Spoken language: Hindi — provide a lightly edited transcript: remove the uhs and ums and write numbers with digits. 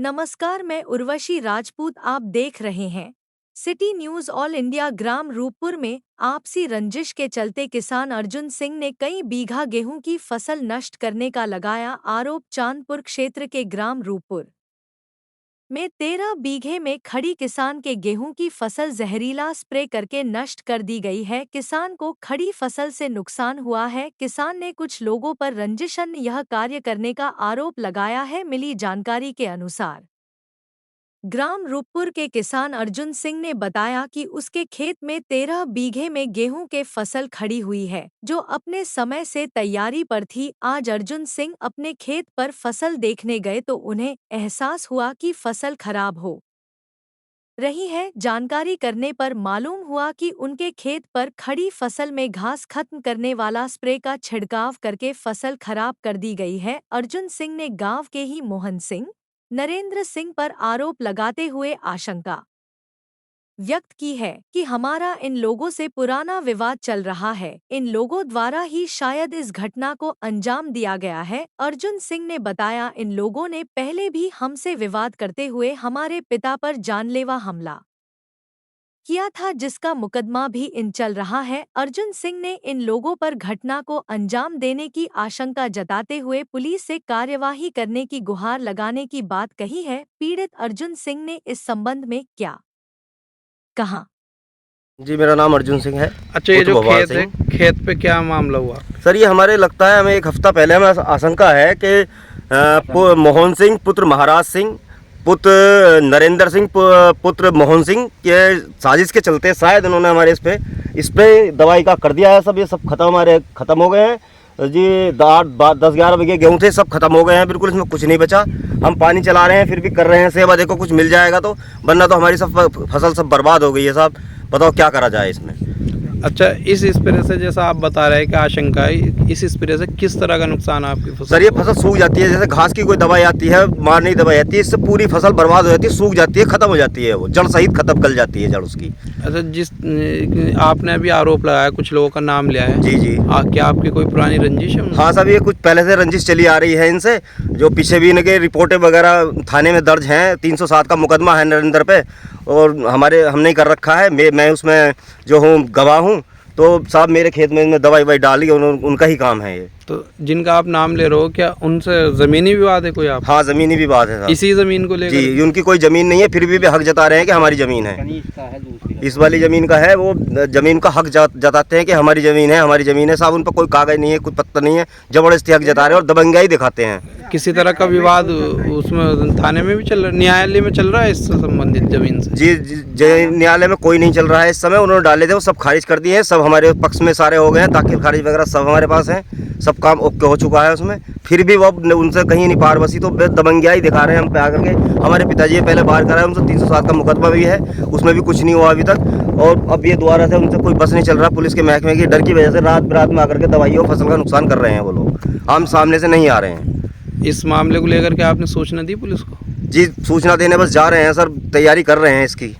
नमस्कार, मैं उर्वशी राजपूत। आप देख रहे हैं सिटी न्यूज ऑल इंडिया। ग्राम रूपपुर में आपसी रंजिश के चलते किसान अर्जुन सिंह ने कई बीघा गेहूं की फसल नष्ट करने का लगाया आरोप। चांदपुर क्षेत्र के ग्राम रूपपुर में 13 बीघे में खड़ी किसान के गेहूं की फसल जहरीला स्प्रे करके नष्ट कर दी गई है। किसान को खड़ी फसल से नुकसान हुआ है। किसान ने कुछ लोगों पर रंजिशन यह कार्य करने का आरोप लगाया है। मिली जानकारी के अनुसार ग्राम रूपपुर के किसान अर्जुन सिंह ने बताया कि उसके खेत में 13 बीघे में गेहूं के फसल खड़ी हुई है, जो अपने समय से तैयारी पर थी। आज अर्जुन सिंह अपने खेत पर फसल देखने गए तो उन्हें एहसास हुआ कि फसल खराब हो रही है। जानकारी करने पर मालूम हुआ कि उनके खेत पर खड़ी फसल में घास खत्म करने वाला स्प्रे का छिड़काव करके फसल खराब कर दी गई है। अर्जुन सिंह ने गांव के ही मोहन सिंह, नरेंद्र सिंह पर आरोप लगाते हुए आशंका व्यक्त की है कि हमारा इन लोगों से पुराना विवाद चल रहा है। इन लोगों द्वारा ही शायद इस घटना को अंजाम दिया गया है। अर्जुन सिंह ने बताया, इन लोगों ने पहले भी हमसे विवाद करते हुए हमारे पिता पर जानलेवा हमला किया था, जिसका मुकदमा भी इन चल रहा है। अर्जुन सिंह ने इन लोगों पर घटना को अंजाम देने की आशंका जताते हुए पुलिस से कार्यवाही करने की गुहार लगाने की बात कही है। पीड़ित अर्जुन सिंह ने इस संबंध में क्या कहा? जी, मेरा नाम अर्जुन सिंह है। अच्छा, ये जो खेत है, खेत पे क्या मामला हुआ? सर, ये हमारे लगता है हमें एक हफ्ता पहले हमें आशंका है कि मोहन सिंह पुत्र महाराज सिंह पुत्र नरेंद्र सिंह पुत्र मोहन सिंह के साजिश के चलते शायद इन्होंने हमारे इस पे दवाई का कर दिया है। सब ये सब खत्म हो गए हैं जी। 10-11 बीघे गेहूँ थे, सब खत्म हो गए हैं, बिल्कुल इसमें कुछ नहीं बचा। हम पानी चला रहे हैं, फिर भी कर रहे हैं सेवा। देखो कुछ मिल जाएगा तो, वरना तो हमारी सब फसल सब बर्बाद हो गई है साहब। बताओ क्या करा जाए इसमें। अच्छा, इस स्प्रे से जैसा आप बता रहे हैं कि आशंका है, इस स्प्रे से किस तरह का नुकसान है आपकी फसल? सर, ये फसल सूख जाती है, जैसे घास की कोई दवाई आती है, मारने की दवाई आती है, इससे पूरी फसल बर्बाद हो जाती है, सूख जाती है, खत्म हो जाती है, वो जड़ सहित खत्म कर जाती है जड़ उसकी। अच्छा, आपने अभी आरोप लगाया, कुछ लोगों का नाम लिया है। जी जी। क्या आपकी कोई पुरानी रंजिश है? हाँ साहब, ये कुछ पहले से रंजिश चली आ रही है इनसे, जो पीछे भी इनके रिपोर्टें वगैरह थाने में दर्ज हैं। 307 का मुकदमा है नरेंद्र पे, और हमने ही कर रखा है। मैं उसमें जो हूँ गवाह हूँ। तो साहब मेरे खेत में दवाई ववाई डाली, उनका ही काम है ये। तो जिनका आप नाम ले रहे हो, क्या उनसे ज़मीनी विवाद है कोई? आप? हाँ, ज़मीनी विवाद है साहब। इसी ज़मीन को लेकर? जी, उनकी कोई ज़मीन नहीं है, फिर भी हक जता रहे हैं कि हमारी ज़मीन है। इस वाली ज़मीन का है, वो ज़मीन का हक जताते हैं कि हमारी ज़मीन है, हमारी ज़मीन है साहब। उन पर कोई कागज़ नहीं है, कोई पत्तर नहीं है, ज़बरदस्ती हक जता रहे हैं और दबंगाई दिखाते हैं। किसी तरह का विवाद उसमें थाने में भी चल रहा है, न्यायालय में चल रहा है इससे संबंधित ज़मीन से? जी, न्यायालय में कोई नहीं चल रहा है इस समय। उन्होंने डाले थे, वो सब खारिज कर दिए हैं। सब हमारे पक्ष में सारे हो गए हैं, दाखिल खारिज वगैरह सब हमारे पास हैं, सब काम ओके हो चुका है उसमें। फिर भी वो उनसे कहीं नहीं पार बसी, तो दबंगियाई दिखा रहे हैं हम पे आकर के। हमारे पिताजी पहले बाहर कराए, उनसे 307 का मुकदमा भी है, उसमें भी कुछ नहीं हुआ अभी तक। और अब ये दोबारा से उनसे कोई बस नहीं चल रहा। पुलिस के महकमे की डर की वजह से रात बिरात में आकर के दवाइयों फसल का नुकसान कर रहे हैं वो लोग। हम सामने से नहीं आ रहे हैं। इस मामले को लेकर के आपने सूचना दी पुलिस को? जी, सूचना देने बस जा रहे हैं सर, तैयारी कर रहे हैं इसकी।